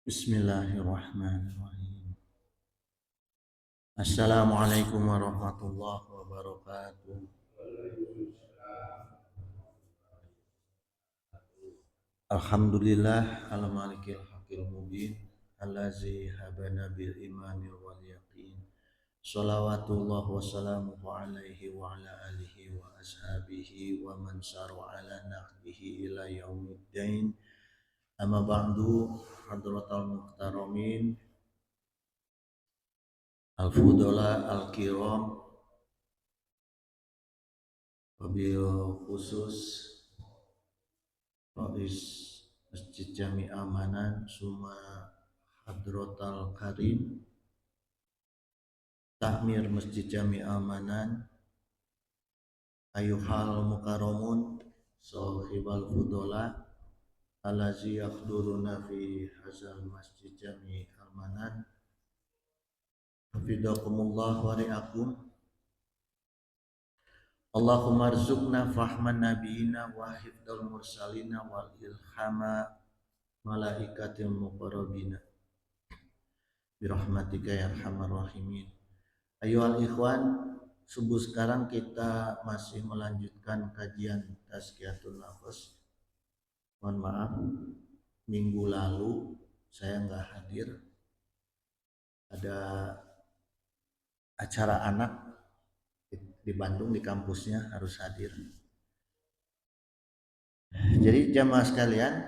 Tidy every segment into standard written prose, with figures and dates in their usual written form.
Bismillahirrahmanirrahim. Assalamualaikum warahmatullahi wabarakatuh. Alhamdulillah al-malikil haqqil mubin allazi habana bil imani wal yaqin. Shalawatullah wa salamuhu alaihi wa ala alihi wa ashabihi wa man saru ala nahbihi ila yaumiddin. Amma ba'du, hadratal muhtaramin, al-fudala al-kiram, wabil khusus Rais Masjid Jami Amanan Suma Hadrotal Karim, Takmir Masjid Jami Amanan, Ayuhal Mukaromun, Sohibal Fudola, Alazi yakhduruna fi hazal Masjid Jami Amanan, Hafidakumullah wa ri'akum. Allahumma arzuqna fahman nabiyina wa hifdal mursalina wal ilhama malaikatil muqarrabina birahmatika ya arhamar rahimin. Ayohal ikhwan, subuh sekarang kita masih melanjutkan kajian Tazkiyatun Nafas. Mohon maaf, minggu lalu saya nggak hadir, ada acara anak di Bandung di kampusnya, harus hadir. Jadi jamaah sekalian,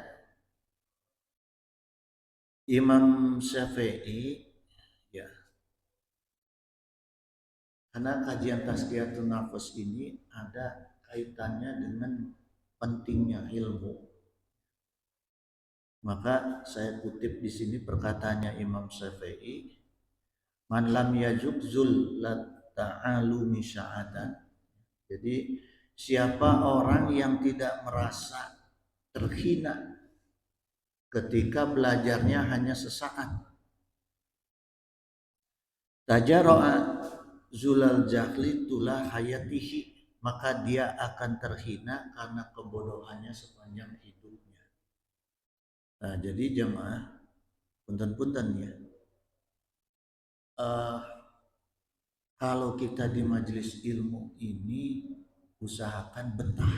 Imam Syafi'i, ya, karena kajian Tazkiyatun Nafas ini ada kaitannya dengan pentingnya ilmu. Maka saya kutip di sini perkataannya Imam Syafi'i, man lam yajub zul ta'alumi sya'atan. Jadi siapa orang yang tidak merasa terhina ketika belajarnya hanya sesaat, tajara'a zulal jahli tulah hayatihi, maka dia akan terhina karena kebodohannya sepanjang hidupnya. Nah, jadi jemaah, punten-punten ya, kalau kita di majelis ilmu ini usahakan betah,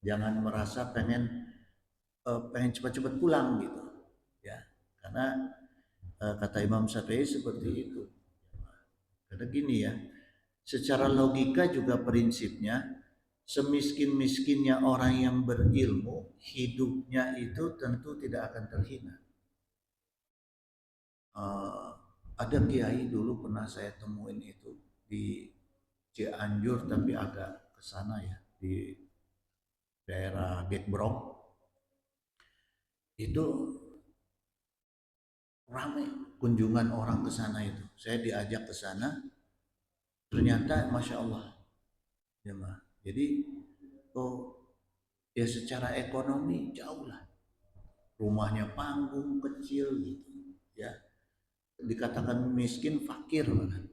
jangan merasa pengen cepat-cepat pulang gitu, ya, karena kata Imam Syafi'i seperti itu. Karena gini ya, secara logika juga prinsipnya, semiskin-miskinnya orang yang berilmu, hidupnya itu tentu tidak akan terhina. Ada kiai dulu pernah saya temuin itu di Cianjur, tapi agak ke sana ya, di daerah Gekbrong. Itu ramai kunjungan orang ke sana itu. Saya diajak ke sana, ternyata masya Allah, ya mah. Jadi ya secara ekonomi jauh lah. Rumahnya panggung kecil gitu, ya. Dikatakan miskin, fakir bahkan.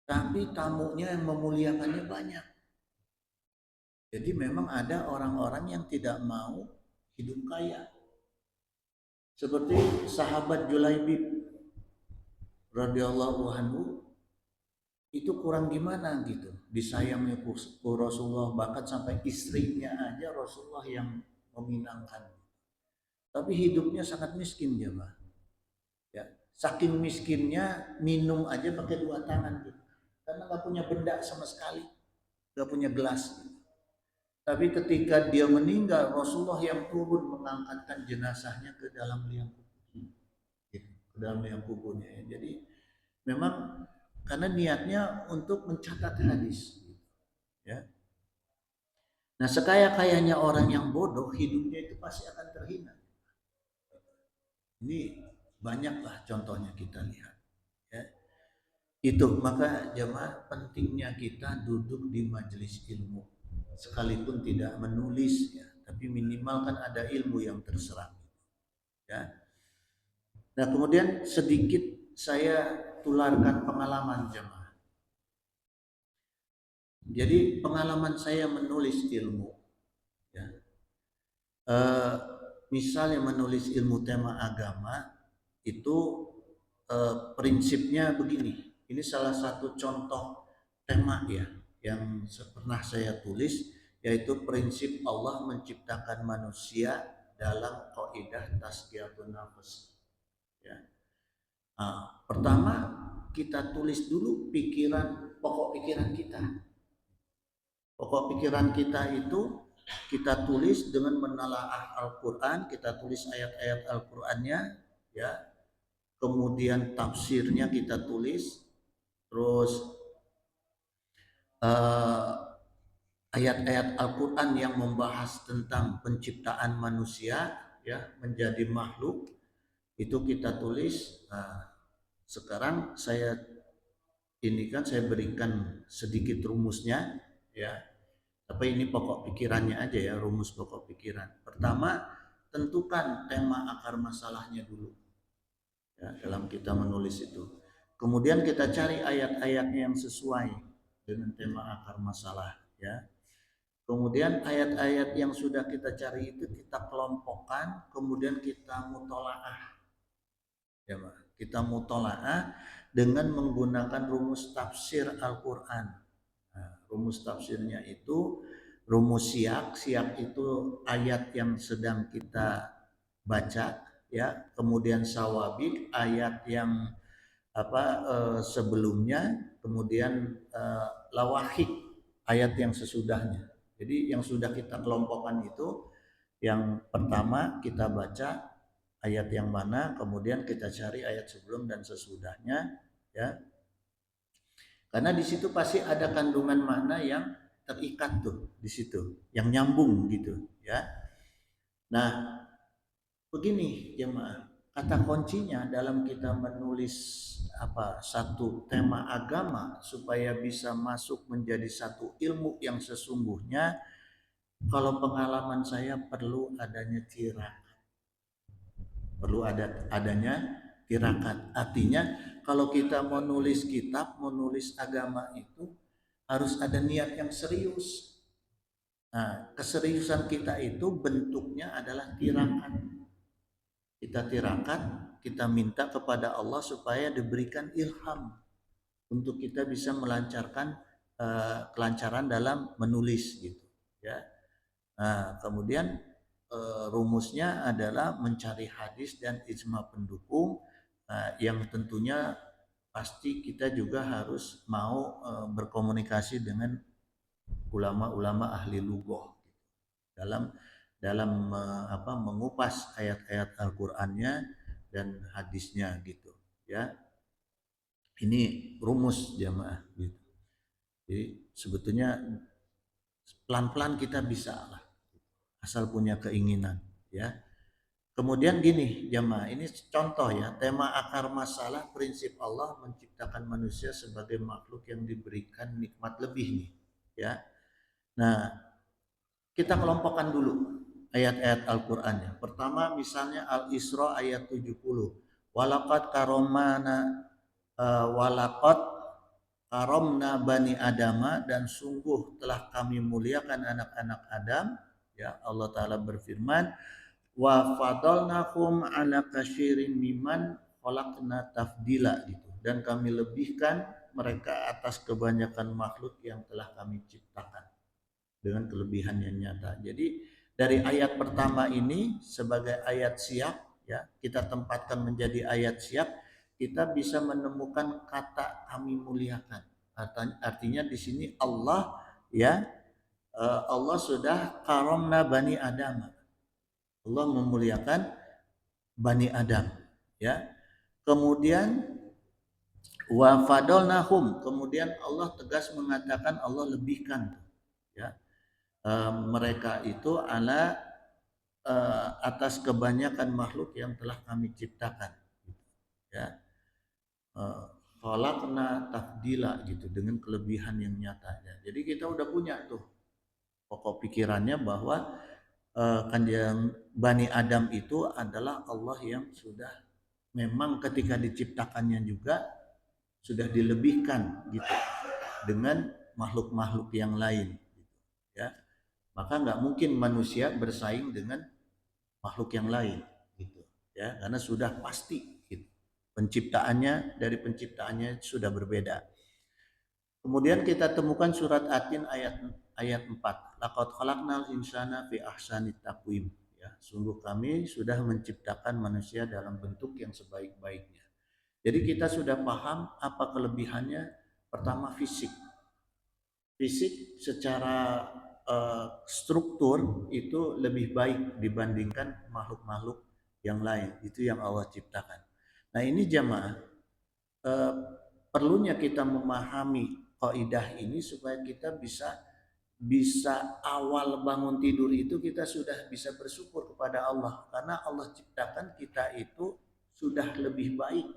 Tapi tamunya yang memuliakannya banyak. Jadi memang ada orang-orang yang tidak mau hidup kaya. Seperti sahabat Julaibib radhiyallahu anhu, itu kurang gimana gitu, disayangi Rasulullah, bahkan sampai istrinya aja Rasulullah yang meminangkan. Tapi hidupnya sangat miskin jemaah. Ya, saking miskinnya minum aja pakai dua tangan gitu. Karena nggak punya benda sama sekali, nggak punya gelas. Gitu. Tapi ketika dia meninggal, Rasulullah yang turun mengangkatkan jenazahnya ke dalam liang kubur, gitu, ke dalam liang kuburnya. Ya. Jadi memang karena niatnya untuk mencatat hadis, gitu, ya. Nah, sekaya-kayanya orang yang bodoh, hidupnya itu pasti akan terhina. Ini banyaklah contohnya kita lihat. Ya. Itu maka jemaah, pentingnya kita duduk di majelis ilmu, sekalipun tidak menulis ya, tapi minimal kan ada ilmu yang terserap. Ya. Nah kemudian sedikit saya tularkan pengalaman jemaah. Jadi pengalaman saya menulis ilmu, ya, misalnya menulis ilmu tema agama itu prinsipnya begini. Ini salah satu contoh tema ya yang pernah saya tulis, yaitu prinsip Allah menciptakan manusia dalam kaidah tazkiyatun nafs. Ya. Pertama kita tulis dulu pokok pikiran kita. Pokok pikiran kita itu kita tulis dengan menelaah Al-Quran, kita tulis ayat-ayat Al-Qurannya, ya. Kemudian tafsirnya kita tulis, terus ayat-ayat Al-Quran yang membahas tentang penciptaan manusia, ya, menjadi makhluk, itu kita tulis. Nah, sekarang saya berikan sedikit rumusnya, ya. Tapi ini pokok pikirannya aja ya, rumus pokok pikiran. Pertama, tentukan tema akar masalahnya dulu, ya, dalam kita menulis itu. Kemudian kita cari ayat-ayatnya yang sesuai dengan tema akar masalah, ya. Kemudian ayat-ayat yang sudah kita cari itu kita kelompokkan, kemudian kita mutolaah, ya Pak. Kita mutolaah dengan menggunakan rumus tafsir Al-Quran. Nah, rumus tafsirnya itu rumus siyak. Siyak itu ayat yang sedang kita baca, ya. Kemudian sawabik, ayat yang sebelumnya. Kemudian lawahik, ayat yang sesudahnya. Jadi yang sudah kita kelompokkan itu, yang pertama kita baca ayat yang mana, kemudian kita cari ayat sebelum dan sesudahnya, ya. Karena di situ pasti ada kandungan makna yang terikat tuh di situ, yang nyambung gitu, ya. Nah, begini jemaah, kata kuncinya dalam kita menulis satu tema agama supaya bisa masuk menjadi satu ilmu yang sesungguhnya, kalau pengalaman saya perlu adanya tirakat. Perlu adanya tirakat. Artinya kalau kita mau nulis kitab, mau nulis agama itu harus ada niat yang serius. Nah, keseriusan kita itu bentuknya adalah tirakat. Kita tirakat, kita minta kepada Allah supaya diberikan ilham untuk kita bisa melancarkan kelancaran dalam menulis gitu, ya. Nah, kemudian rumusnya adalah mencari hadis dan ijma pendukung, yang tentunya pasti kita juga harus mau berkomunikasi dengan ulama-ulama ahli lughah dalam mengupas ayat-ayat Al-Qur'annya dan hadisnya gitu, ya. Ini rumus jamaah gitu. Jadi sebetulnya pelan-pelan kita bisa lah, asal punya keinginan, ya. Kemudian gini jamaah, ini contoh ya, tema akar masalah prinsip Allah menciptakan manusia sebagai makhluk yang diberikan nikmat lebih nih, ya. Nah, kita kelompokkan dulu ayat-ayat Al-Qur'annya. Pertama misalnya Al-Isra ayat 70. Walaqad karomna bani Adama, dan sungguh telah kami muliakan anak-anak Adam, ya. Allah Ta'ala berfirman, wa fadalnahum ala kasyirin miman khalaqna tafdila gitu, dan kami lebihkan mereka atas kebanyakan makhluk yang telah kami ciptakan dengan kelebihan yang nyata. Jadi dari ayat pertama ini sebagai ayat siap, ya, kita tempatkan menjadi ayat siap, kita bisa menemukan kata kami muliakan. Artinya di sini Allah, ya, Allah sudah karomna bani Adam. Allah memuliakan bani Adam, ya. Kemudian wa fadolnahum, kemudian Allah tegas mengatakan Allah lebihkan, ya, mereka itu atas kebanyakan makhluk yang telah kami ciptakan, ya. Khalaqna tafdila gitu, dengan kelebihan yang nyata. Jadi kita udah punya tuh pokok pikirannya bahwa kanjeng Bani Adam itu adalah Allah yang sudah memang ketika diciptakannya juga sudah dilebihkan gitu dengan makhluk-makhluk yang lain gitu, ya. Maka nggak mungkin manusia bersaing dengan makhluk yang lain gitu ya, karena sudah pasti gitu. Dari penciptaannya sudah berbeda. Kemudian kita temukan surat Atin ayat 4. Laqad khalaqnal insana fi ahsani taqwim. Ya, sungguh kami sudah menciptakan manusia dalam bentuk yang sebaik-baiknya. Jadi kita sudah paham apa kelebihannya. Pertama fisik. Fisik secara struktur itu lebih baik dibandingkan makhluk-makhluk yang lain. Itu yang Allah ciptakan. Nah ini jamaah, eh, perlunya kita memahami kaidah ini supaya kita bisa bisa awal bangun tidur itu kita sudah bisa bersyukur kepada Allah, karena Allah ciptakan kita itu sudah lebih baik.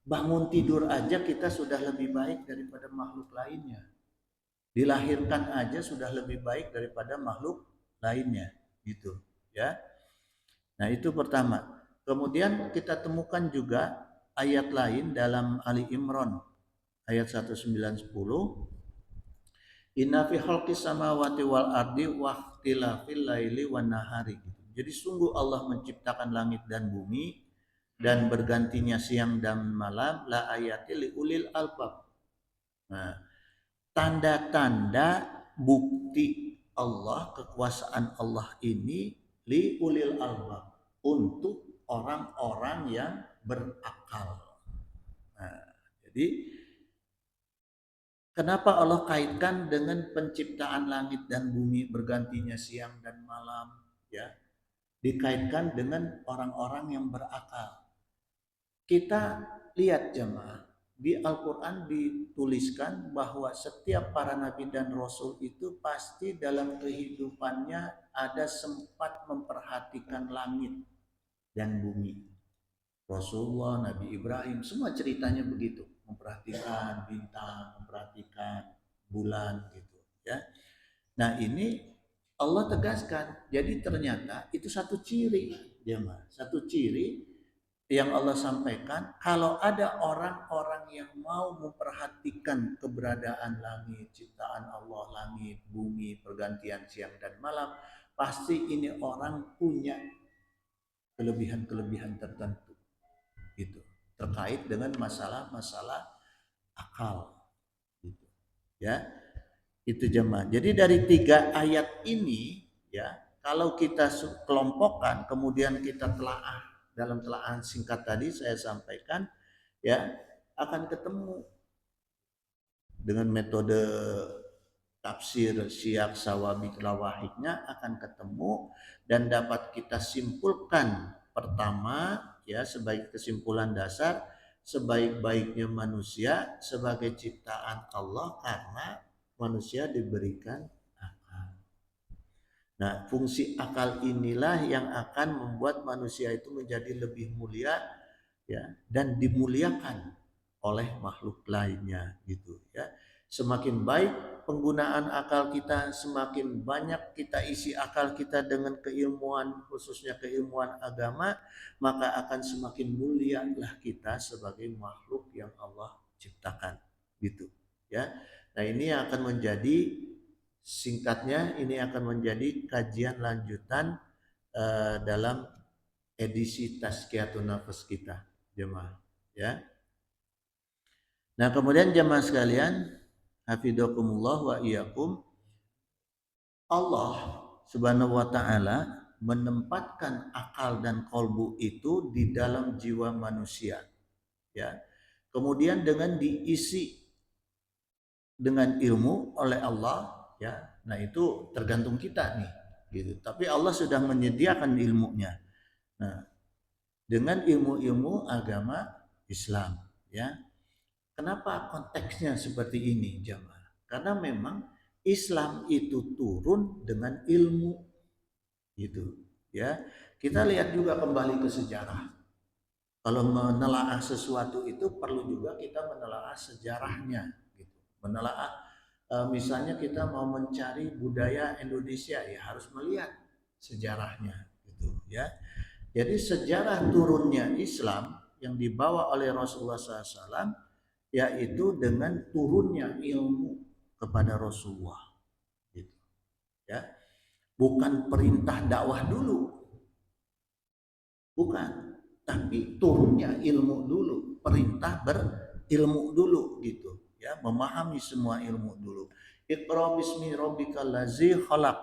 Bangun tidur aja kita sudah lebih baik daripada makhluk lainnya. Dilahirkan aja sudah lebih baik daripada makhluk lainnya gitu ya. Nah, itu pertama. Kemudian kita temukan juga ayat lain dalam Ali Imran ayat 1910. Inna fi khalqis samawati wal ardi wa ikhtilafil laili wan nahari. Jadi sungguh Allah menciptakan langit dan bumi dan bergantinya siang dan malam la ayati li ulil albab. Nah, tanda-tanda bukti Allah, kekuasaan Allah ini li ulil albab, untuk orang-orang yang berakal. Nah, jadi kenapa Allah kaitkan dengan penciptaan langit dan bumi, bergantinya siang dan malam, ya? Dikaitkan dengan orang-orang yang berakal. Kita lihat jemaah, di Al-Quran dituliskan bahwa setiap para nabi dan rasul itu pasti dalam kehidupannya ada sempat memperhatikan langit dan bumi. Rasulullah, Nabi Ibrahim, semua ceritanya begitu, memperhatikan bintang, memperhatikan bulan gitu ya. Nah, ini Allah tegaskan. Jadi ternyata itu satu ciri, ya Mas. Satu ciri yang Allah sampaikan, kalau ada orang-orang yang mau memperhatikan keberadaan langit, ciptaan Allah, langit, bumi, pergantian siang dan malam, pasti ini orang punya kelebihan-kelebihan tertentu gitu, terkait dengan masalah-masalah akal gitu ya. Itu jemaah. Jadi dari 3 ayat ini ya, kalau kita kelompokkan kemudian kita telaah, dalam telaahan singkat tadi saya sampaikan ya, akan ketemu dengan metode tafsir syiak sawabik lawahiknya, akan ketemu dan dapat kita simpulkan. Pertama ya, sebagai kesimpulan dasar, sebaik-baiknya manusia sebagai ciptaan Allah karena manusia diberikan akal. Nah, fungsi akal inilah yang akan membuat manusia itu menjadi lebih mulia ya, dan dimuliakan oleh makhluk lainnya gitu ya. Semakin baik penggunaan akal kita, semakin banyak kita isi akal kita dengan keilmuan, khususnya keilmuan agama, maka akan semakin mulialah kita sebagai makhluk yang Allah ciptakan gitu ya. Nah, ini akan menjadi, singkatnya ini akan menjadi kajian lanjutan dalam edisi Tazkiyatun Nafas kita jemaah ya. Nah, kemudian jemaah sekalian, hafizakumullah wa iyyakum, Allah Subhanahu wa taala menempatkan akal dan kolbu itu di dalam jiwa manusia ya. Kemudian dengan diisi dengan ilmu oleh Allah ya. Nah, itu tergantung kita nih gitu. Tapi Allah sudah menyediakan ilmunya. Nah, dengan ilmu-ilmu agama Islam ya. Kenapa konteksnya seperti ini jamaah? Karena memang Islam itu turun dengan ilmu gitu ya. Kita lihat juga kembali ke sejarah. Kalau menelaah sesuatu itu perlu juga kita menelaah sejarahnya gitu. Menelaah misalnya kita mau mencari budaya Indonesia ya harus melihat sejarahnya gitu ya. Jadi sejarah turunnya Islam yang dibawa oleh Rasulullah SAW yaitu dengan turunnya ilmu kepada Rasulullah gitu ya. Bukan perintah dakwah dulu Bukan. Tapi turunnya ilmu dulu, perintah berilmu dulu gitu, ya, memahami semua ilmu dulu. Iqra bismi rabbikal ladzi khalaq.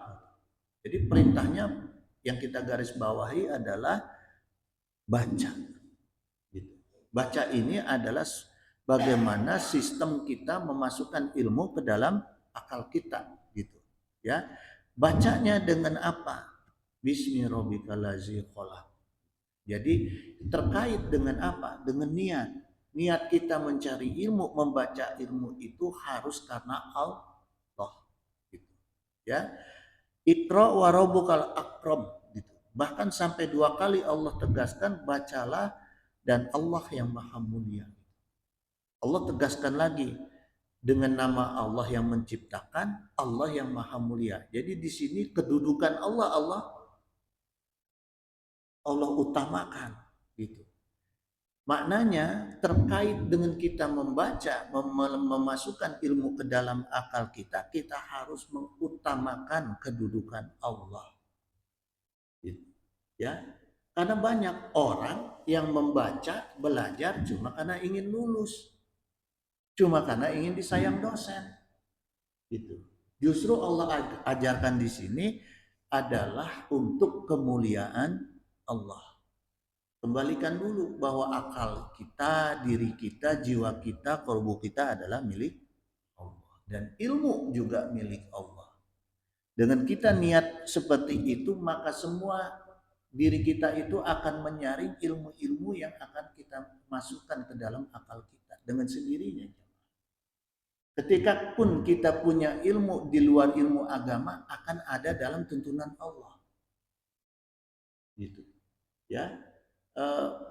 Jadi perintahnya yang kita garis bawahi adalah baca. Gitu. Baca ini adalah bagaimana sistem kita memasukkan ilmu ke dalam akal kita, gitu. Ya, bacanya dengan apa? Bismi rabbikal ladzi khalaq. Jadi terkait dengan apa? Dengan niat. Niat kita mencari ilmu, membaca ilmu itu harus karena Allah. Gitu. Ya, Iqra wa rabbukal akram. Gitu. Bahkan sampai 2 kali Allah tegaskan, bacalah dan Allah yang maha mulia. Allah tegaskan lagi dengan nama Allah yang menciptakan, Allah yang maha mulia. Jadi di sini kedudukan Allah utamakan, gitu. Maknanya terkait dengan kita membaca, memasukkan ilmu ke dalam akal kita, kita harus mengutamakan kedudukan Allah. Gitu. Ya, karena banyak orang yang membaca, belajar cuma karena ingin lulus, cuma karena ingin disayang dosen. Gitu. Justru Allah ajarkan di sini adalah untuk kemuliaan Allah. Kembalikan dulu bahwa akal kita, diri kita, jiwa kita, kalbu kita adalah milik Allah. Dan ilmu juga milik Allah. Dengan kita niat seperti itu, maka semua diri kita itu akan menyaring ilmu-ilmu yang akan kita masukkan ke dalam akal kita dengan sendirinya. Ketika pun kita punya ilmu di luar ilmu agama, akan ada dalam tuntunan Allah. Gitu. Ya,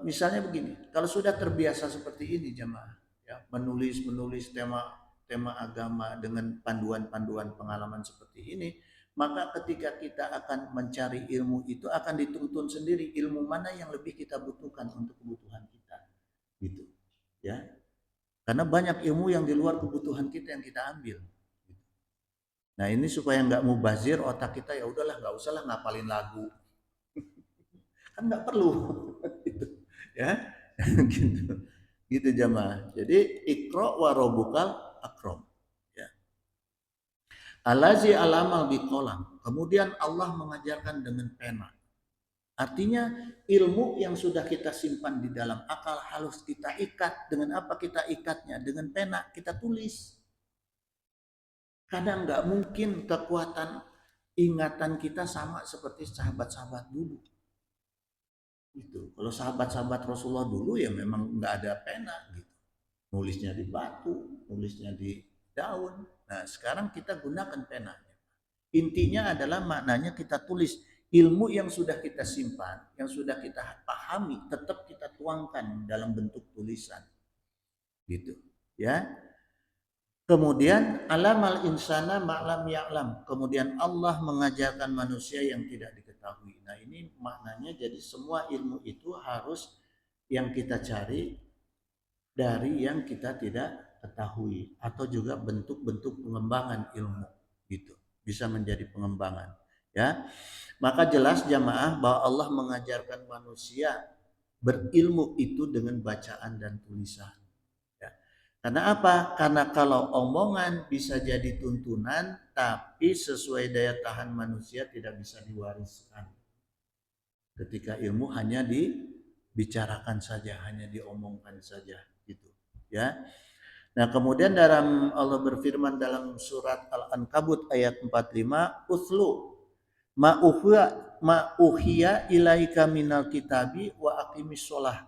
misalnya begini, kalau sudah terbiasa seperti ini jemaah, ya, menulis tema agama dengan panduan-panduan pengalaman seperti ini, maka ketika kita akan mencari ilmu itu akan dituntun sendiri ilmu mana yang lebih kita butuhkan untuk kebutuhan kita, gitu, ya. Karena banyak ilmu yang di luar kebutuhan kita yang kita ambil. Nah ini supaya nggak mubazir otak kita, ya udahlah nggak usah lah ngapalin lagu, kan nggak perlu. Gitu, ya. Gitu, gitu jamaah. Jadi Iqra wa rabbukal akram, ya. Allazi alama biqalam. Kemudian Allah mengajarkan dengan pena. Artinya ilmu yang sudah kita simpan di dalam akal harus kita ikat. Dengan apa kita ikatnya? Dengan pena kita tulis. Kadang nggak mungkin kekuatan ingatan kita sama seperti sahabat-sahabat dulu. Gitu. Kalau sahabat-sahabat Rasulullah dulu ya memang nggak ada pena gitu. Nulisnya di batu, nulisnya di daun. Nah sekarang kita gunakan penanya. Intinya adalah maknanya kita tulis ilmu yang sudah kita simpan, yang sudah kita pahami, tetap kita tuangkan dalam bentuk tulisan. Gitu. Ya. Kemudian alamal insana ma'lam ya'lam. Kemudian Allah mengajarkan manusia yang tidak diketahui. Nah ini maknanya jadi semua ilmu itu harus yang kita cari dari yang kita tidak ketahui. Atau juga bentuk-bentuk pengembangan ilmu. Gitu. Bisa menjadi pengembangan. Ya, maka jelas jamaah bahwa Allah mengajarkan manusia berilmu itu dengan bacaan dan tulisan. Karena apa? Karena kalau omongan bisa jadi tuntunan, tapi sesuai daya tahan manusia tidak bisa diwariskan. Ketika ilmu hanya dibicarakan saja, hanya diomongkan saja, gitu. Ya. Nah, kemudian dalam Allah berfirman dalam surat Al-Ankabut ayat 45, "Utslu ma uhiya ilaika minal kitabi wa aqimis shalah."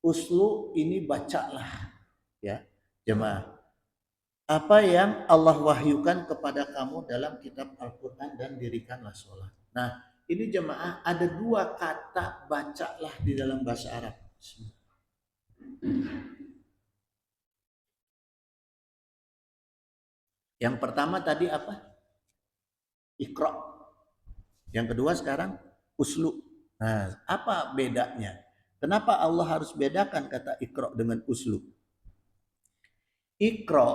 Uslu ini bacalah, ya jemaah, apa yang Allah wahyukan kepada kamu dalam kitab Al-Quran dan dirikanlah sholat. Nah ini jemaah ada 2 kata bacalah di dalam bahasa Arab. Yang pertama tadi apa? Iqra. Yang kedua sekarang uslu. Nah apa bedanya? Kenapa Allah harus bedakan kata Iqra dengan uslu? Iqra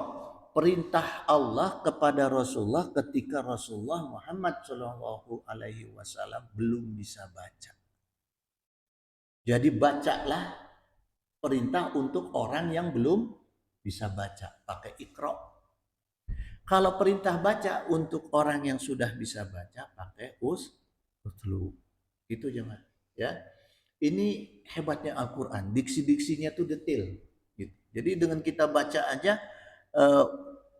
perintah Allah kepada Rasulullah ketika Rasulullah Muhammad Shallallahu Alaihi Wasallam belum bisa baca. Jadi bacalah, perintah untuk orang yang belum bisa baca, pakai Iqra. Kalau perintah baca untuk orang yang sudah bisa baca, pakai Uslu. Itu jemaah. Ya. Ini hebatnya Al-Quran. Diksi-diksinya tuh detail. Gitu. Jadi dengan kita baca aja, uh,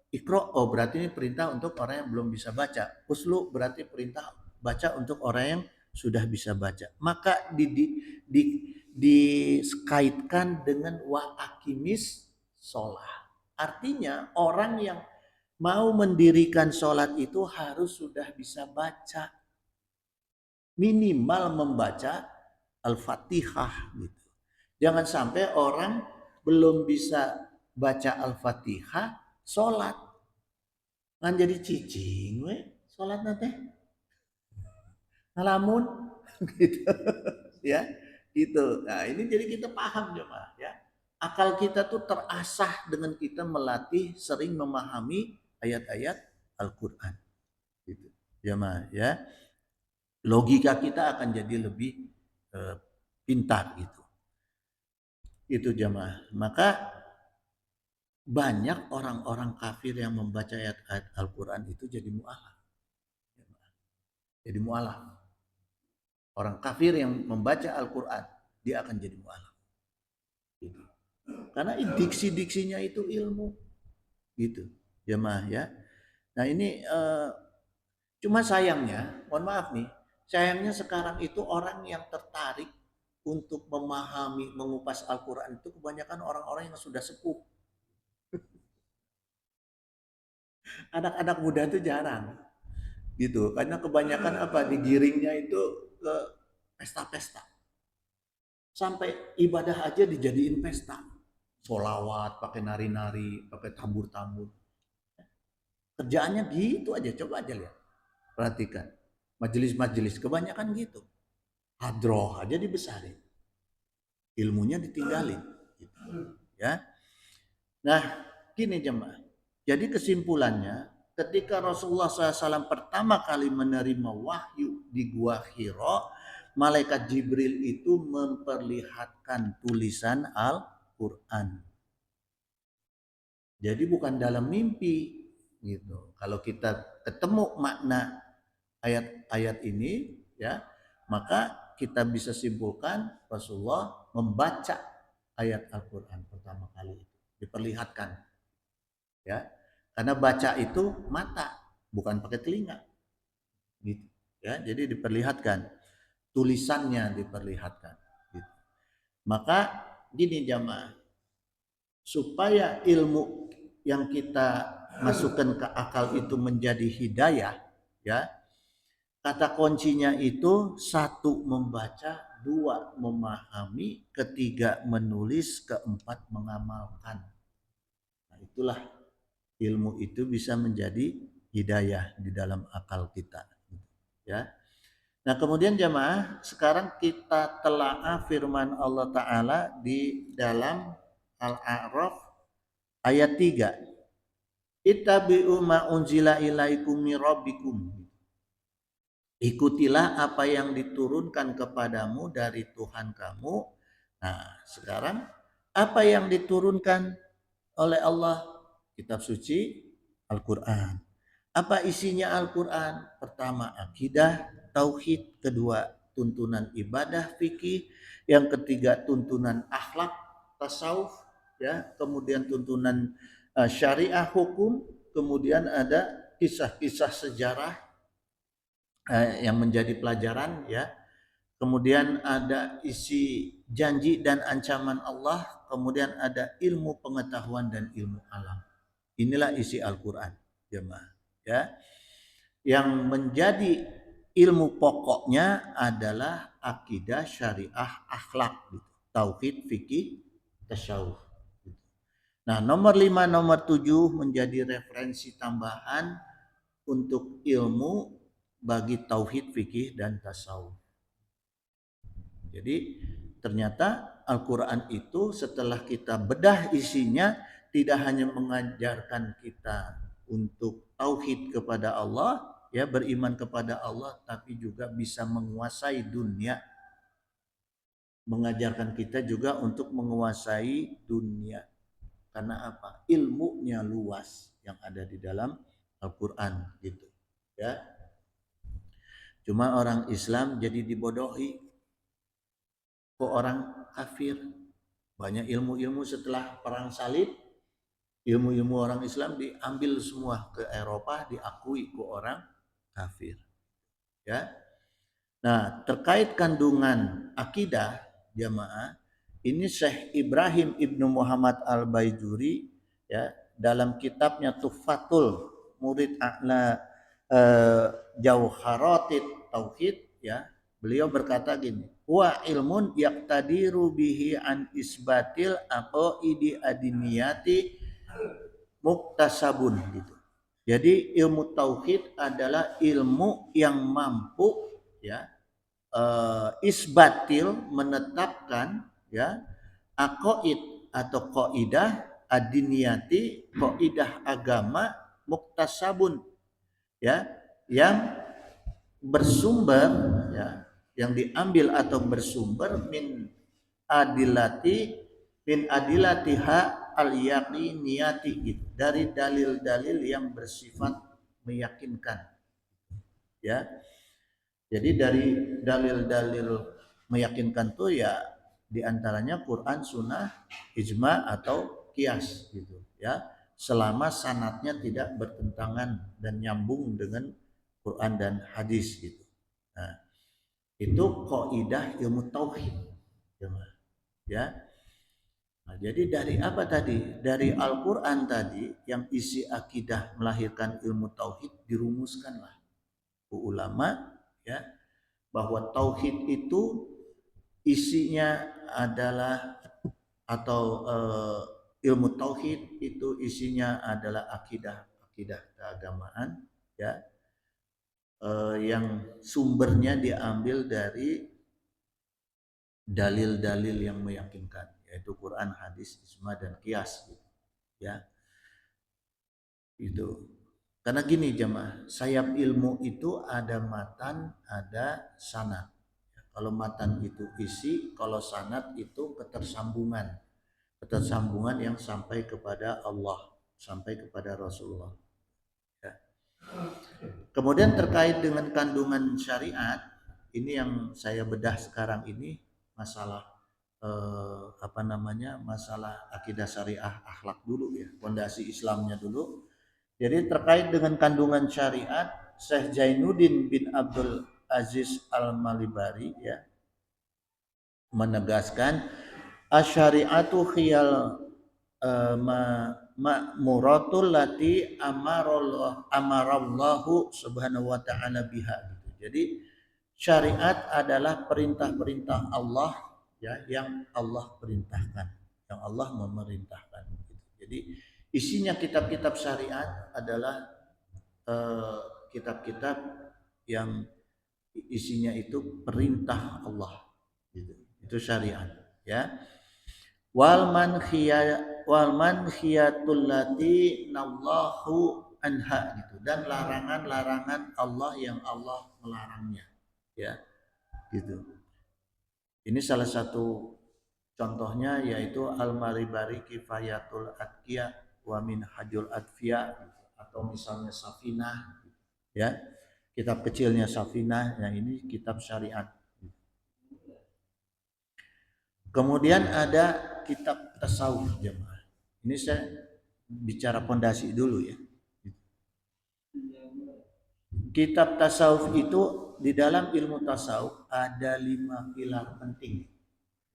Iqra, oh berarti ini perintah untuk orang yang belum bisa baca. Uslu berarti perintah baca untuk orang yang sudah bisa baca. Maka di, dikaitkan dengan wa akimis sholat. Artinya orang yang mau mendirikan sholat itu harus sudah bisa baca. Minimal membaca Al-Fatihah gitu. Jangan sampai orang belum bisa baca Al-Fatihah, sholat. Kan jadi cicing we, sholat nanti. Ngalamun gitu. Ya, gitu. Nah, ini jadi kita paham jemaah ya. Akal kita tuh terasah dengan kita melatih sering memahami ayat-ayat Al-Qur'an gitu. Jemaah ya. Logika kita akan jadi lebih pintar gitu. Itu jemaah. Maka banyak orang-orang kafir yang membaca ayat-ayat Al-Qur'an itu jadi mu'alaf. Jadi mu'alaf. Orang kafir yang membaca Al-Qur'an dia akan jadi mu'alaf. Gitu. Karena diksi-diksinya itu ilmu gitu jemaah ya. Nah ini cuma sayangnya, mohon maaf nih, sayangnya sekarang itu orang yang tertarik untuk memahami, mengupas Al-Quran itu kebanyakan orang-orang yang sudah sepuh. Anak-anak muda itu jarang gitu, karena kebanyakan apa, digiringnya itu ke pesta-pesta. Sampai ibadah aja dijadiin pesta. Solawat, pakai nari-nari, pakai tambur-tambur. Kerjaannya gitu aja, coba aja lihat. Perhatikan. Majelis-majelis kebanyakan gitu. Hadroh aja dibesarin. Ilmunya ditinggalin. Gitu. Ya. Nah, gini jemaah. Jadi kesimpulannya, ketika Rasulullah SAW pertama kali menerima wahyu di Gua Hira, malaikat Jibril itu memperlihatkan tulisan Al-Quran. Jadi bukan dalam mimpi gitu. Kalau kita ketemu makna ayat-ayat ini ya, maka kita bisa simpulkan Rasulullah membaca ayat Al-Qur'an pertama kali itu. Diperlihatkan ya. Karena baca itu mata, bukan pakai telinga. Gitu. Ya, jadi diperlihatkan, tulisannya diperlihatkan gitu. Maka gini jamaah, supaya ilmu yang kita masukkan ke akal itu menjadi hidayah ya, kata kuncinya itu satu membaca, dua memahami, ketiga menulis, keempat mengamalkan. Nah, itulah ilmu itu bisa menjadi hidayah di dalam akal kita ya. Nah kemudian jemaah, sekarang kita telaah firman Allah Ta'ala di dalam Al-A'raf ayat 3. Ittabi'u ma unzila ilaikum min rabbikum. Ikutilah apa yang diturunkan kepadamu dari Tuhan kamu. Nah, sekarang apa yang diturunkan oleh Allah? Kitab suci Al-Qur'an. Apa isinya Al-Qur'an? Pertama akidah, tauhid, kedua tuntunan ibadah fikih, yang ketiga tuntunan akhlak, tasawuf, ya, kemudian tuntunan syariah hukum, kemudian ada kisah-kisah sejarah yang menjadi pelajaran ya. Kemudian ada isi janji dan ancaman Allah, kemudian ada ilmu pengetahuan dan ilmu alam. Inilah isi Al-Qur'an, jemaah, ya. Yang menjadi ilmu pokoknya adalah akidah, syariah, akhlak, gitu. Tauhid, fikih, tasawuf. Gitu. Nah, nomor 5, nomor 7 menjadi referensi tambahan untuk ilmu bagi tauhid, fikih, dan tasawuf. Jadi ternyata Al-Quran itu setelah kita bedah isinya tidak hanya mengajarkan kita untuk tauhid kepada Allah, ya, beriman kepada Allah, tapi juga bisa menguasai dunia mengajarkan kita juga untuk menguasai dunia. Karena apa? Ilmunya luas yang ada di dalam Al-Qur'an gitu. Ya. Cuma orang Islam jadi dibodohi ke orang kafir. Banyak ilmu-ilmu setelah perang salib, ilmu-ilmu orang Islam diambil semua ke Eropa, diakui ke orang kafir. Ya. Nah, terkait kandungan akidah jamaah, ini Syekh Ibrahim Ibnu Muhammad Al-Baijuri ya dalam kitabnya Tuhfatul Murid A'la Jauharatit Tauhid ya, beliau berkata gini, wa ilmun yaqtadiru bihi an isbatil aqaidi adiniyati muktasabun gitu. Jadi ilmu tauhid adalah ilmu yang mampu ya isbatil menetapkan ya aqaid atau kaidah adiniyati kaidah agama muktasabun ya yang bersumber ya yang diambil atau bersumber adilati min adilatiha al yaqiniyati gitu, dari dalil-dalil yang bersifat meyakinkan ya. Jadi dari dalil-dalil meyakinkan tuh ya diantaranya Quran, Sunnah, Ijma atau Qiyas gitu ya. Selama sanatnya tidak bertentangan dan nyambung dengan Quran dan hadis gitu. Nah, itu kaidah ilmu tauhid ya. Nah, jadi dari apa tadi? Dari Al-Quran tadi yang isi akidah melahirkan ilmu tauhid dirumuskanlah ulama ya bahwa tauhid itu isinya adalah atau ilmu tauhid itu isinya adalah akidah keagamaan ya yang sumbernya diambil dari dalil-dalil yang meyakinkan yaitu Quran, hadis, ijma dan qiyas gitu ya. Itu karena gini jemaah, sayap ilmu itu ada matan, ada sanad. Kalau matan itu isi, kalau sanad itu ketersambungan. Ketersambungan yang sampai kepada Allah, sampai kepada Rasulullah. Ya. Kemudian terkait dengan kandungan syariat, ini yang saya bedah sekarang ini masalah masalah akidah syariah akhlak dulu ya, fondasi Islamnya dulu. Jadi terkait dengan kandungan syariat, Syekh Zainuddin bin Abdul Aziz Al-Malibari ya menegaskan asyariatu khiyal ma'muratul lati amarallahu subhanahu wa ta'ala biha gitu. Jadi syariat adalah perintah-perintah Allah ya yang Allah perintahkan, yang Allah memerintahkan gitu. Jadi isinya kitab-kitab syariat adalah kitab-kitab yang isinya itu perintah Allah gitu. Itu syariat ya. Wal manhiyatul lati nallahu anha gitu, dan larangan-larangan Allah yang Allah melarangnya ya gitu. Ini salah satu contohnya yaitu Al-Maribari Kifayatul Atqiya wa Minhajul Atfiya gitu. Atau misalnya Safinah ya, kitab kecilnya Safinah, yang ini kitab syariat. Kemudian ada kitab tasawuf jemaah. Ini saya bicara pondasi dulu ya. Kitab tasawuf itu di dalam ilmu tasawuf ada 5 pilar penting.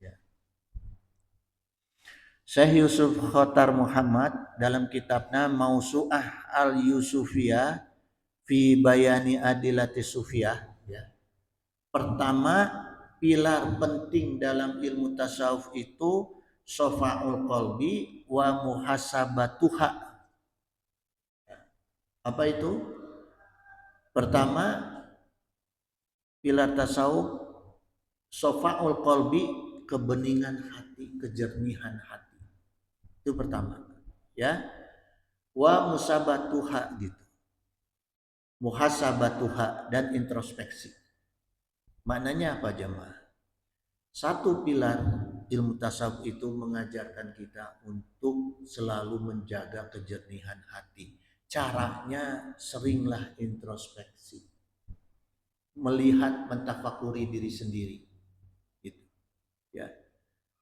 Ya. Syekh Yusuf Khotar Muhammad dalam kitabnya Mausu'ah Al-Yusufiyah fi Bayani Adilati Sufiyah ya. Pertama, pilar penting dalam ilmu tasawuf itu sofa'ul qalbi wa muhasabatuha. Apa itu? Pertama, pilar tasawuf sofa'ul qalbi, kebeningan hati, kejernihan hati. Itu pertama. Ya. Wa musabatuha gitu. Muhasabatuha dan introspeksi. Maknanya apa jemaah? Satu pilar ilmu tasawuf itu mengajarkan kita untuk selalu menjaga kejernihan hati. Caranya seringlah introspeksi, melihat, mentafakuri diri sendiri, gitu, ya.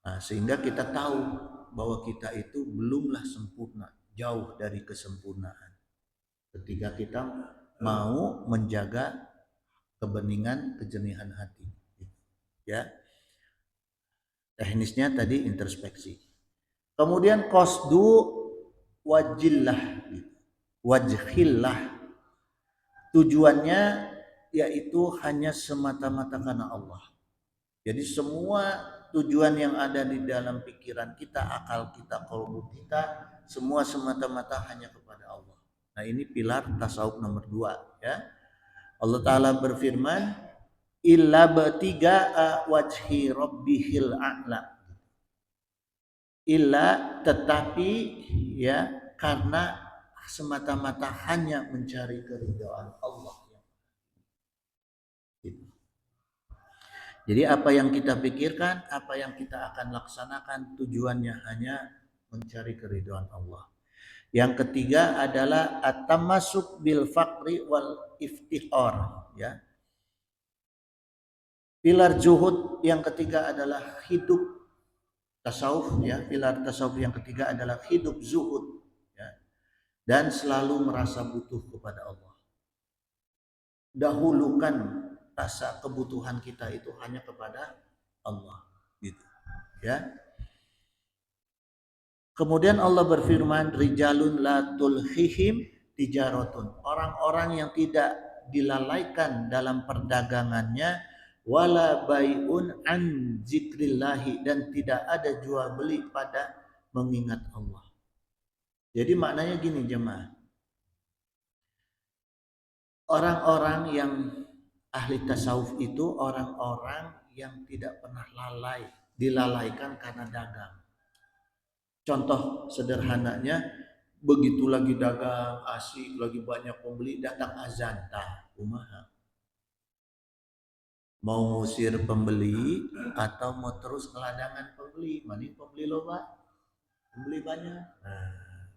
Nah, sehingga kita tahu bahwa kita itu belumlah sempurna, jauh dari kesempurnaan. Ketika kita mau menjaga kebeningan, kejernihan hati, ya. Teknisnya tadi introspeksi. Kemudian qasdu wajillah, wajhillah. Tujuannya yaitu hanya semata-mata karena Allah. Jadi semua tujuan yang ada di dalam pikiran kita, akal kita, kalbu kita, semua semata-mata hanya kepada Allah. Nah, ini pilar tasawuf nomor 2, ya. Allah Ta'ala berfirman, illa batiga'a wajhi rabbihil a'la. Illa, tetapi, ya, karena semata-mata hanya mencari keridhaan Allah. Jadi apa yang kita pikirkan, apa yang kita akan laksanakan, tujuannya hanya mencari keridhaan Allah. Yang ketiga adalah at-tamassuk bil faqri wal iftiqar, ya. Pilar zuhud yang ketiga adalah hidup tasawuf, ya. Pilar tasawuf yang ketiga adalah hidup zuhud, ya. Dan selalu merasa butuh kepada Allah. Dahulukan rasa kebutuhan kita itu hanya kepada Allah, gitu, ya. Kemudian Allah berfirman, rijalun la tulhihim tijaratun. Orang-orang yang tidak dilalaikan dalam perdagangannya, wala bai'un an zikrillahi, dan tidak ada jual beli pada mengingat Allah. Jadi maknanya gini jemaah. Orang-orang yang ahli tasawuf itu orang-orang yang tidak pernah dilalaikan karena dagang. Contoh sederhananya, begitu lagi dagang asik, lagi banyak pembeli, datang azan, tah kumaha, mau ngusir pembeli atau mau terus keladangan pembeli, mana pembeli loba, pembeli banyak. Nah,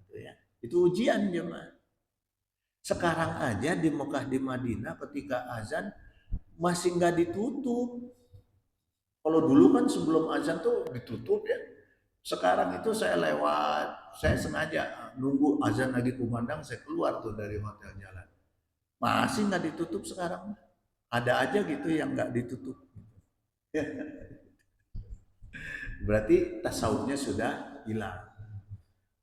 itu ya, itu ujian jemaah. Sekarang aja di Mekah, di Madinah, ketika azan masih nggak ditutup. Kalau dulu kan sebelum azan tuh ditutup, ya. Sekarang itu saya lewat, saya sengaja nunggu azan lagi kumandang, saya keluar tuh dari hotel jalan. Masih nggak ditutup sekarang. Ada aja gitu yang nggak ditutup. Berarti tasawufnya sudah hilang.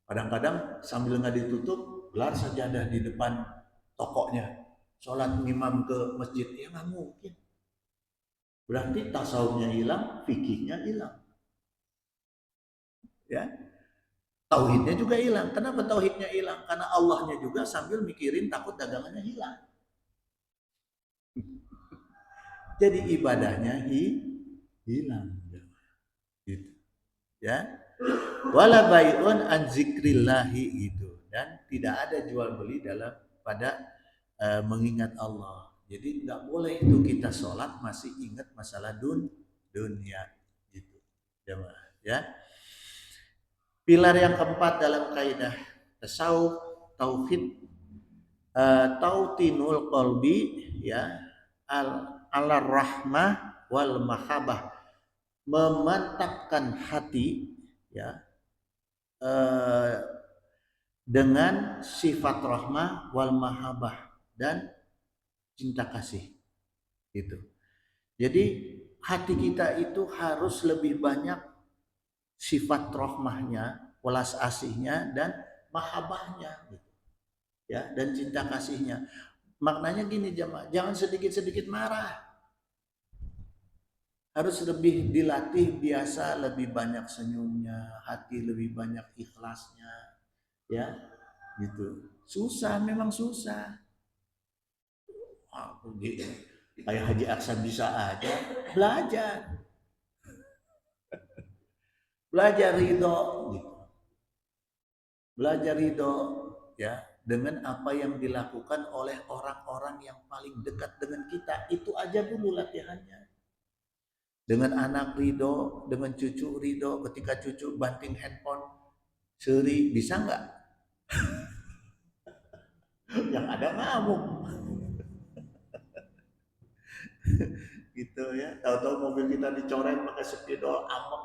Kadang-kadang sambil nggak ditutup, gelar sajadah di depan tokonya. Sholat ngimam ke masjid, ya nggak mungkin. Berarti tasawufnya hilang, fikihnya hilang. Ya, tauhidnya juga hilang. Kenapa tauhidnya hilang? Karena Allahnya juga sambil mikirin takut dagangannya hilang. Jadi ibadahnya hilang. Gitu. Ya. Wala bai'un an zikrillahi, gitu. Dan tidak ada jual beli dalam pada mengingat Allah. Jadi nggak boleh itu kita sholat masih ingat masalah dunia, gitu. Ya. Pilar yang keempat dalam kaidah tasawuf tauhid, tautinul qalbi, ya, ala rahmah wal mahabbah, memantapkan hati, ya, dengan sifat rahmah wal mahabbah, dan cinta kasih, gitu. Jadi hati kita itu harus lebih banyak sifat rahmahnya, welas asihnya, dan mahabbahnya, gitu, ya, dan cinta kasihnya. Maknanya gini jemaah, jangan sedikit-sedikit marah. Harus lebih dilatih, biasa lebih banyak senyumnya, hati lebih banyak ikhlasnya, ya, gitu. Susah, memang susah. Aku kayak Haji Aksan bisa aja, belajar. Belajar ridho, gitu. Belajar ridho, ya, dengan apa yang dilakukan oleh orang-orang yang paling dekat dengan kita. Itu aja dulu latihannya. Dengan anak ridho, dengan cucu ridho, ketika cucu banting handphone, seri, bisa nggak? Yang ada ngamuk. Gitu ya. Tahu-tahu mobil kita dicoret pakai spidol amok.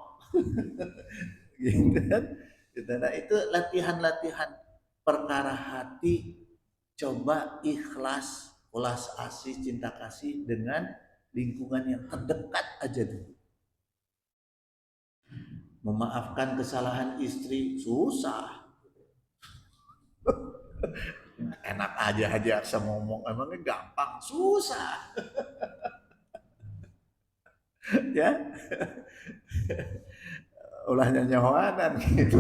Gitu kan. Gitu. Nah itu latihan-latihan perkara hati, coba ikhlas, ulas asih, cinta kasih dengan lingkungan yang terdekat aja dulu. Memaafkan kesalahan istri susah. Enak aja saya ngomong, emangnya gampang, susah. Ya, ulahnya nyawanan gitu.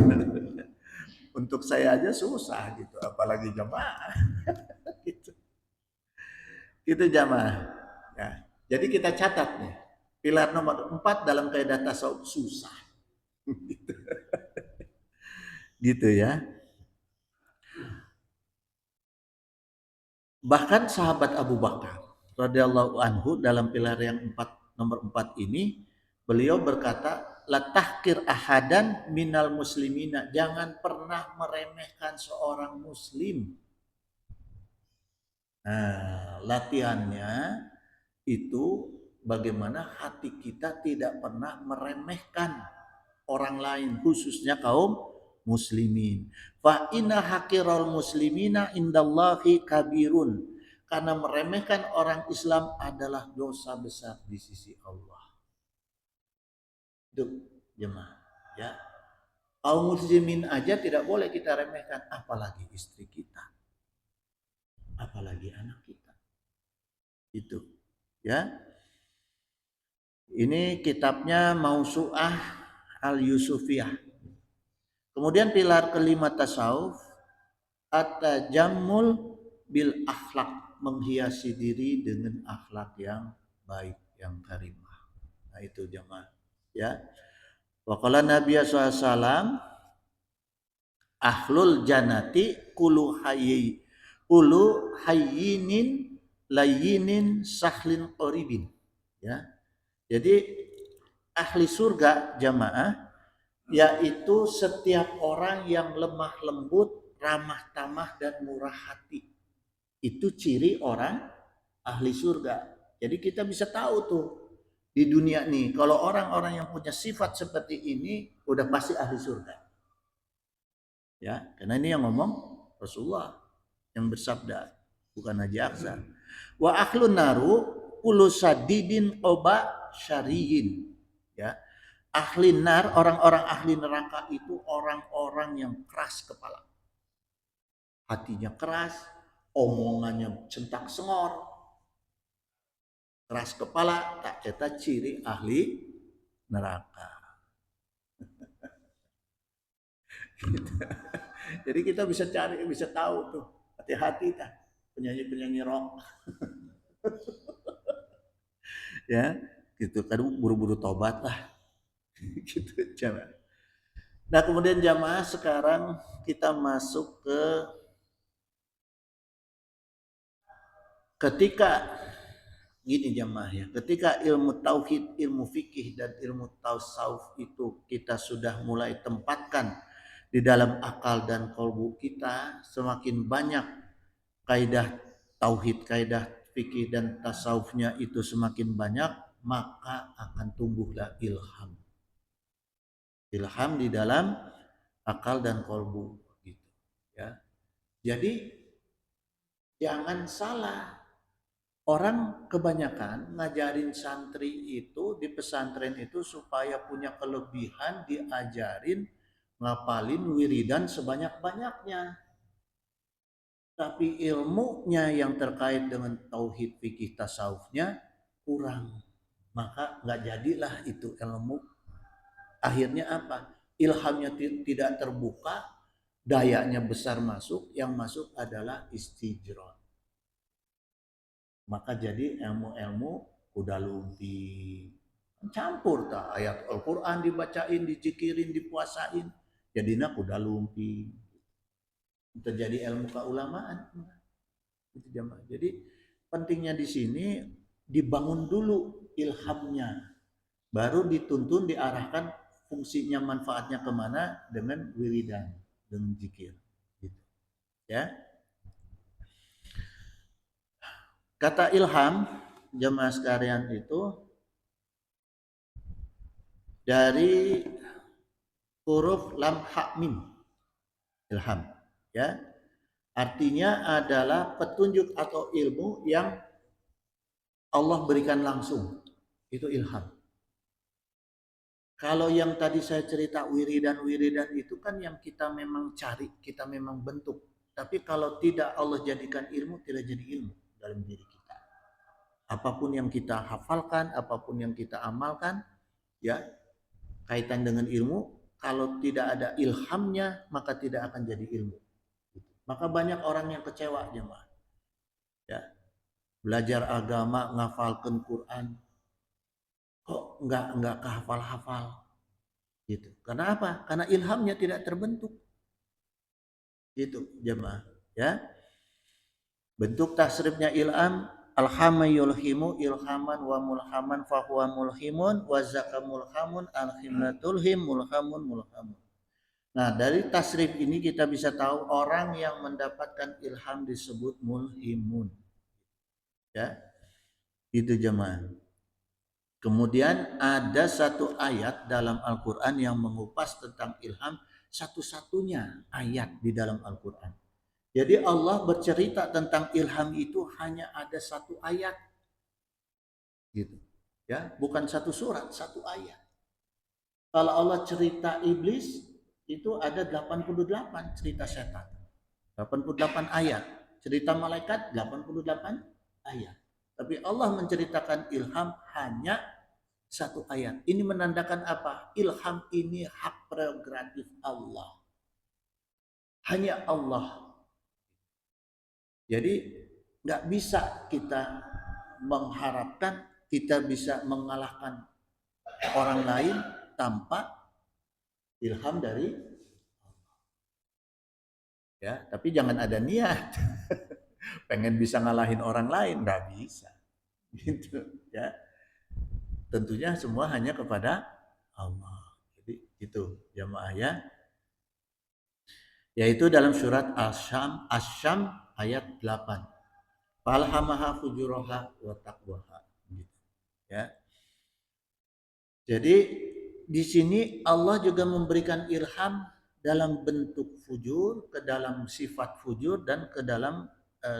Untuk saya aja susah gitu, apalagi jamaah. Gitu. Itu jamaah. Ya. Jadi kita catat nih, pilar nomor 4 dalam kaidah tasawuf susah. Gitu ya. Bahkan sahabat Abu Bakar radhiyallahu anhu dalam pilar yang nomor 4 ini, beliau berkata, la tahkir ahadan minal muslimina, jangan pernah meremehkan seorang muslim. Nah, latihannya itu bagaimana hati kita tidak pernah meremehkan orang lain, khususnya kaum muslimin. Fa inna haqiral muslimina indallahi kabirun. Karena meremehkan orang Islam adalah dosa besar di sisi Allah. Itu jemaah, ya. Kaum muslimin aja tidak boleh kita remehkan, apalagi istri kita, apalagi anak kita. Itu, ya. Ini kitabnya Mausu'ah Al-Yusufiyah. Kemudian pilar kelima tasawuf, at-tajammul bil akhlak, menghiasi diri dengan akhlak yang baik, yang karimah. Nah itu jemaah, ya. Wa qala Nabi SAW, ahlul janati kulu hayyinin layyinin sahlin qoribin, ya. Jadi ahli surga jamaah yaitu setiap orang yang lemah lembut, ramah tamah dan murah hati. Itu ciri orang ahli surga. Jadi kita bisa tahu tuh di dunia nih, kalau orang-orang yang punya sifat seperti ini udah pasti ahli surga. Ya, karena ini yang ngomong Rasulullah yang bersabda, bukan Haji Aksa. Wa akhlun naru ulusadidin oba syariyin. Ya, ahli nar, orang-orang ahli neraka itu orang-orang yang keras kepala. Hatinya keras, omongannya centak sengor, keras kepala, tak eta ciri ahli neraka. Gitu. Jadi kita bisa cari, bisa tahu tuh, hati-hati dah penyanyi-penyanyi rock. Ya, gitu kan buru-buru tobat lah. Gitu jangan. Nah, kemudian jamaah sekarang kita masuk ke ketika gini jamaah ya, ketika ilmu tauhid, ilmu fikih dan ilmu tasawuf itu kita sudah mulai tempatkan di dalam akal dan kalbu kita, semakin banyak kaidah tauhid, kaidah fikih dan tasawufnya itu semakin banyak, maka akan tumbuhlah ilham. Ilham di dalam akal dan kalbu gitu ya. Jadi jangan salah. Orang kebanyakan ngajarin santri itu di pesantren itu supaya punya kelebihan, diajarin ngapalin wiridan sebanyak-banyaknya. Tapi ilmunya yang terkait dengan tauhid fikih tasawufnya kurang. Maka nggak jadilah itu ilmu. Akhirnya apa? Ilhamnya tidak terbuka, dayanya besar masuk, yang masuk adalah istijrah. Maka jadi ilmu-ilmu kuda lumping, campur tak ayat Al-Quran dibacain, dijikirin, dipuasain, jadinya kuda lumping. Terjadi ilmu keulamaan. Jadi pentingnya di sini dibangun dulu ilhamnya. baru dituntun, diarahkan fungsinya, manfaatnya kemana dengan wiridan, dengan zikir. Gitu. Ya. Kata ilham, jemaah sekalian, itu dari huruf lam ha mim, ilham. Ya, artinya adalah petunjuk atau ilmu yang Allah berikan langsung. Itu ilham. Kalau yang tadi saya cerita wiridan-wiridan itu kan yang kita memang cari, kita memang bentuk. Tapi kalau tidak Allah jadikan ilmu, tidak jadi ilmu dalam diri kita. Apapun yang kita hafalkan, apapun yang kita amalkan, ya, kaitan dengan ilmu, kalau tidak ada ilhamnya, maka tidak akan jadi ilmu. Maka banyak orang yang kecewa, jemaah. Ya, belajar agama, ngafalkan Quran, kok nggak kehafal-hafal. Gitu. Karena apa? Karena ilhamnya tidak terbentuk. Itu jemaah, ya. Bentuk tasrifnya ilham, alhama yulhimu ilhaman wa mulhaman fahuwa mulhimun wa zaka mulhamun alhimlatulhim mulhamun mulhamun. Nah, dari tasrif ini kita bisa tahu orang yang mendapatkan ilham disebut mulhimun. Ya. Itu jemaah. Kemudian ada satu ayat dalam Al-Quran yang mengupas tentang ilham, satu-satunya ayat di dalam Al-Quran. Jadi Allah bercerita tentang ilham itu hanya ada satu ayat. Gitu. Ya, bukan satu surat, satu ayat. Kalau Allah cerita iblis, itu ada 88 cerita setan. 88 ayat. Cerita malaikat 88 ayat. Tapi Allah menceritakan ilham hanya satu ayat. Ini menandakan apa? Ilham ini hak prerogatif Allah. Hanya Allah. Jadi nggak bisa kita mengharapkan kita bisa mengalahkan orang lain tanpa ilham dari Allah. Ya, tapi jangan ada niat pengen bisa ngalahin orang lain, nggak bisa. Gitu, ya. Tentunya semua hanya kepada Allah. Jadi itu jamaah, ya. Yaitu dalam surat Asy-Syam ayat 8. Falhamaha fujuraha wa taqwaha. Gitu. Ya. Jadi di sini Allah juga memberikan ilham dalam bentuk fujur, ke dalam sifat fujur, dan ke dalam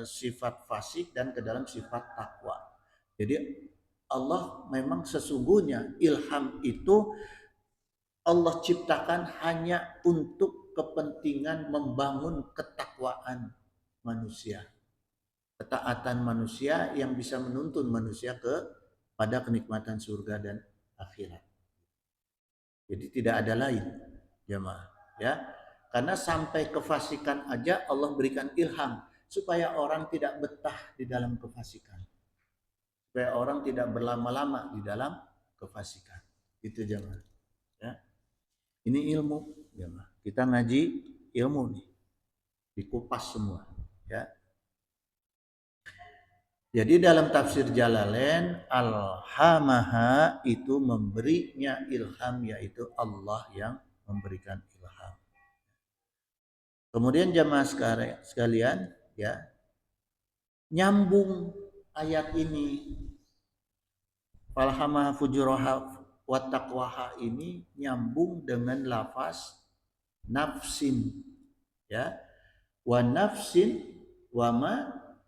sifat fasik, dan ke dalam sifat takwa. Jadi Allah memang sesungguhnya ilham itu Allah ciptakan hanya untuk kepentingan membangun ketakwaan manusia, ketaatan manusia yang bisa menuntun manusia pada kenikmatan surga dan akhirat. Jadi tidak ada lain, jemaah, ya. Karena sampai kefasikan aja Allah berikan ilham supaya orang tidak betah di dalam kefasikan, supaya orang tidak berlama-lama di dalam kefasikan. Itu jemaah, ya. Ini ilmu, jemaah. Kita ngaji ilmu nih, dikupas semua, ya. Jadi dalam tafsir Jalalain, alhamaha itu memberinya ilham, yaitu Allah yang memberikan ilham. Kemudian jemaah sekalian, ya, nyambung ayat ini, falhamaha fujuraha wa taqwaha, ini nyambung dengan lafaz nafsin, ya, wa nafsin wa ma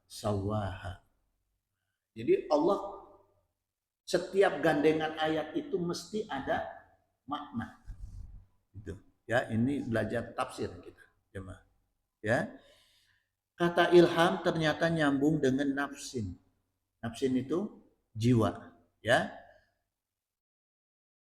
sawaha. Jadi Allah setiap gandengan ayat itu mesti ada makna. Gitu. Ya, ini belajar tafsir kita, jemaah. Ya. Kata ilham ternyata nyambung dengan nafsin. Nafsin itu jiwa, ya.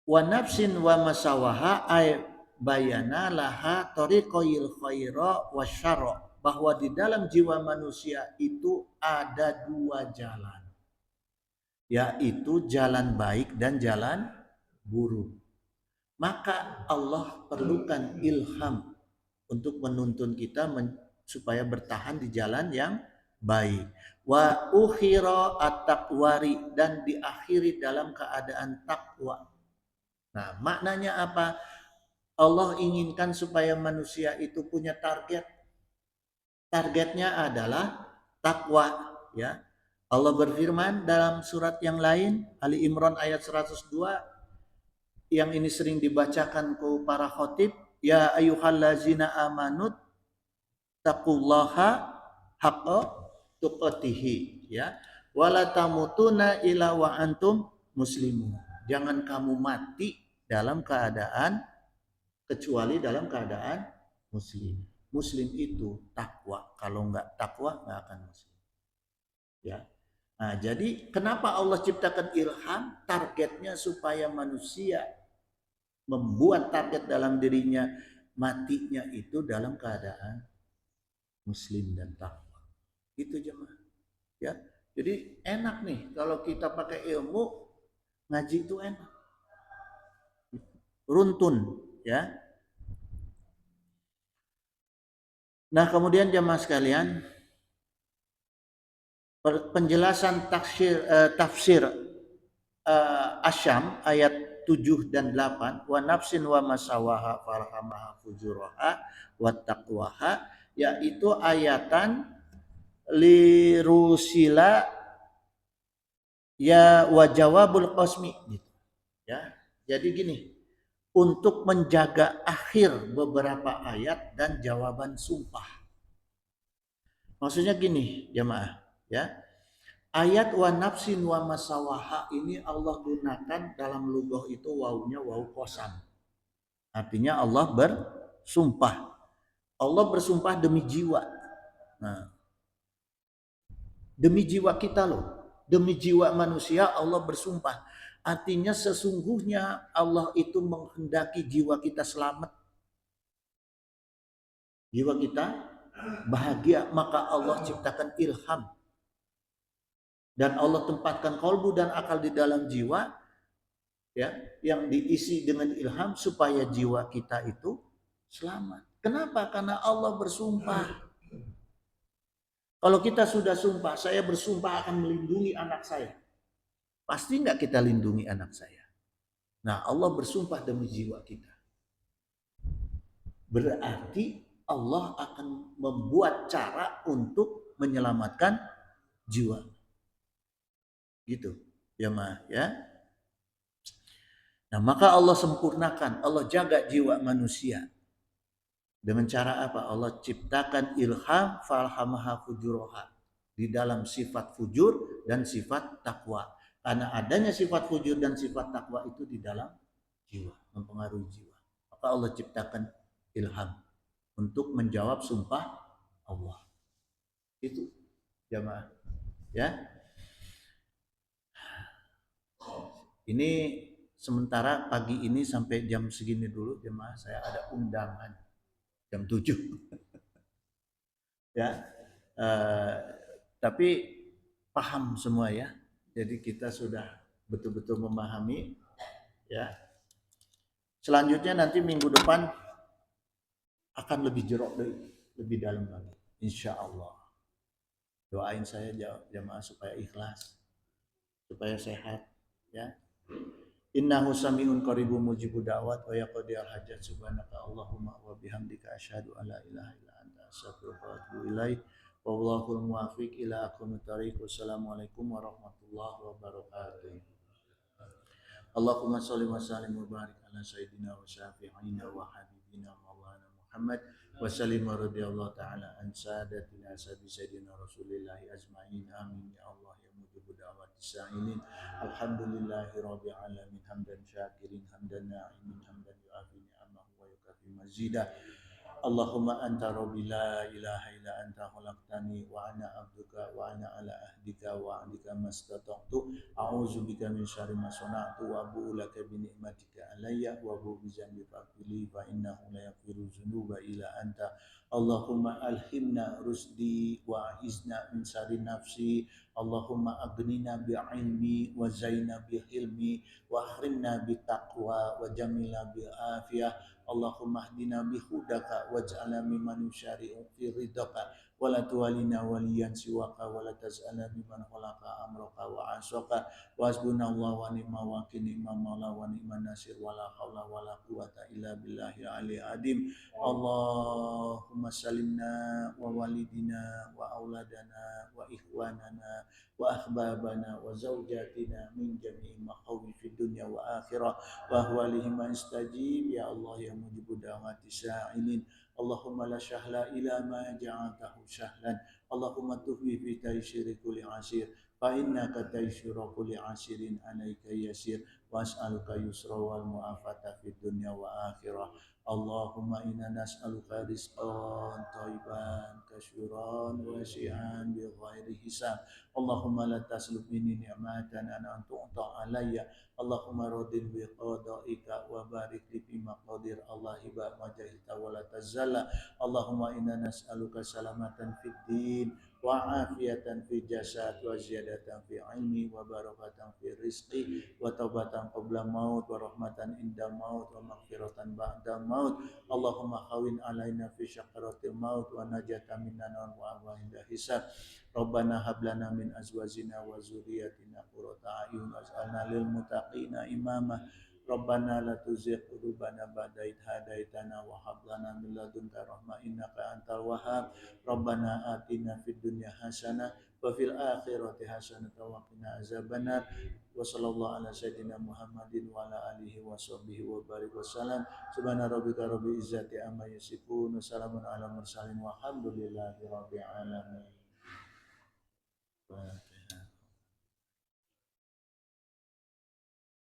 Wa nafsin wa masawaha ay bayana laha tariqil khaira wasyarra, bahwa di dalam jiwa manusia itu ada dua jalan, yaitu jalan baik dan jalan buruk. Maka Allah perlukan ilham untuk menuntun kita supaya bertahan di jalan yang baik. Wa ukhira at-taqwari, dan diakhiri dalam keadaan takwa. Nah, maknanya apa? Allah inginkan supaya manusia itu punya target. Targetnya adalah takwa, ya. Allah berfirman dalam surat yang lain, Ali Imran ayat 102, yang ini sering dibacakan ke para khotib, ya ayyuhallazina amanut taqullaha haqqa tuqatihi, ya. Wala tamutuna illa wa antum muslimun. Jangan kamu mati dalam keadaan kecuali dalam keadaan muslim. Muslim itu takwa. Kalau nggak takwa nggak akan muslim. Ya. Nah, jadi kenapa Allah ciptakan ilham? Targetnya supaya manusia membuat target dalam dirinya, matinya itu dalam keadaan muslim dan takwa. Itu jemaah. Ya. Jadi enak nih kalau kita pakai ilmu, ngaji itu enak. Runtun, ya. Nah, kemudian jemaah sekalian, penjelasan tafsir Asyam ayat 7 dan 8, wa nafsin wa masawaha farhamaha fujuraha wa taqwaha, yaitu ayatan lirusila ya wa jawabul qasmi gitu. Ya. Jadi gini, untuk menjaga akhir beberapa ayat dan jawaban sumpah. Maksudnya gini, jemaah, ya. Ayat wa nafsin wa masawaha ini Allah gunakan dalam lugah itu wawunya wawu qasam. Artinya Allah bersumpah. Allah bersumpah demi jiwa. Nah, demi jiwa kita loh. Demi jiwa manusia Allah bersumpah. Artinya sesungguhnya Allah itu menghendaki jiwa kita selamat. Jiwa kita bahagia, maka Allah ciptakan ilham. Dan Allah tempatkan kolbu dan akal di dalam jiwa, ya, yang diisi dengan ilham supaya jiwa kita itu selamat. Kenapa? Karena Allah bersumpah. Kalau kita sudah sumpah, saya bersumpah akan melindungi anak saya. Pasti nggak kita lindungi anak saya? Nah, Allah bersumpah demi jiwa kita. Berarti Allah akan membuat cara untuk menyelamatkan jiwa. Gitu, ya mah, ya. Nah, maka Allah sempurnakan, Allah jaga jiwa manusia. Dengan cara apa? Allah ciptakan ilham falhamaha fujuroha. Di dalam sifat fujur dan sifat takwa. Karena adanya sifat fujur dan sifat takwa itu di dalam jiwa, mempengaruhi jiwa. Maka Allah ciptakan ilham untuk menjawab sumpah Allah. Itu jamaah. Ya. Ini sementara pagi ini sampai jam segini dulu jemaah, saya ada undangan jam 7. Ya. Tapi paham semua ya. Jadi kita sudah betul-betul memahami, ya. Selanjutnya nanti minggu depan akan lebih jerok lebih dalam lagi, insya Allah. Doain saya jamaah supaya ikhlas, supaya sehat, ya. Innahu sami'un qaribun mujibud da'wat wa yaqdiyal hajat subhanaka Allahumma wa bihamdika asyhadu an la ilaha illa anta astaghfiruka wa atubu ilaik. Wallahul muwaffiq ila aqwamit thoriq. Wassalamualaikum warahmatullahi wabarakatuh. Allahumma shalli wa sallim wa barik ala sayyidina wa syafi'ina wa habibina maulana Muhammad wa sallim wa radhiyallahu ta'ala an sadatina sayyidina Rasulillah ajma'in. Amin ya Allah ya mujibud da'wati sa'ilin. Alhamdulillahi rabbil alamin hamdan syakirin hamdan na'imin hamdan yu'afi ni'amahu wa yukafi mazidah. Allahumma anta rabbi la ilaha illa anta khalaqtani wa ana abduka wa ana ala ahdika wa ahdika mastata'tu a'udzu bika min syarri ma sana'tu wa abu'u laka bi ni'matika alayya wa abu'u bi dzambi faghfirli fa innahu la yaghfiru dzunuba illa anta. Allahumma alhimna rusdi wa izna min syarri nafsi. Allahumma aghnina bi ilmi wa zaina bi hilmi wa ahrimna bi taqwa wa jamilna bi afiyah. Allahumma hdina bihudaka waj'alna mimman yusyari'u fi ridhaka ولا توالنا وليا سواك ولا تسألنا بمن خلق أمرك وعصاك وحسبنا الله ونعم الوكيل نعم المولى ونعم النصير ولا حول ولا قوة إلا بالله العلي العظيم اللهم سلمنا ووالدنا وأولادنا وإخواننا وأحبابنا وزوجاتنا من جميع مخاوف الدنيا وآخرة وأهوالهم استجيب يا الله يا مجيب دعوات السائلين اللهم لا سهل إلا ما جعلته سهلا اللهم تهوي في تيسير كل عسير فإنك تيسير كل عسير عليك يسير وأسألك يسر والمعافاة في الدنيا وآخرة اللهم إنا نسألك رزقا طيبا كثيرا واسعا بغير حساب اللهم لا تسلب مني نعمة أن تعطى علي اللهم رد بقضائك وبارك لي فيما قدر الله هبة ما جهلت ولا تزل اللهم إنا نسألك سلامة في الدين وعافية في الجسد وزيادة في علمي وبركة في رزقي وتوبة قبل الموت ورحمة عند الموت ومغفرة بعد الموت اللهم هون علينا في شقرة الموت ونجاة من النار وعند الحساب ربنا هب لنا من أزواجنا وذرياتنا قرة أعين واجعلنا للمتقين إماما ربنا لا تزغ قلوبنا بعد إذ هديتنا وهب لنا من لدنك رحمة إنك أنت الوهاب ربنا آتنا في الدنيا حسنة وفي الآخرة حسنة وقنا عذاب النار وصلى الله على سيدنا محمد وعلى آله وصحبه وبارك وسلم سبحان ربك رب العزة عما يصفون وسلام على المرسلين والحمد لله رب العالمين.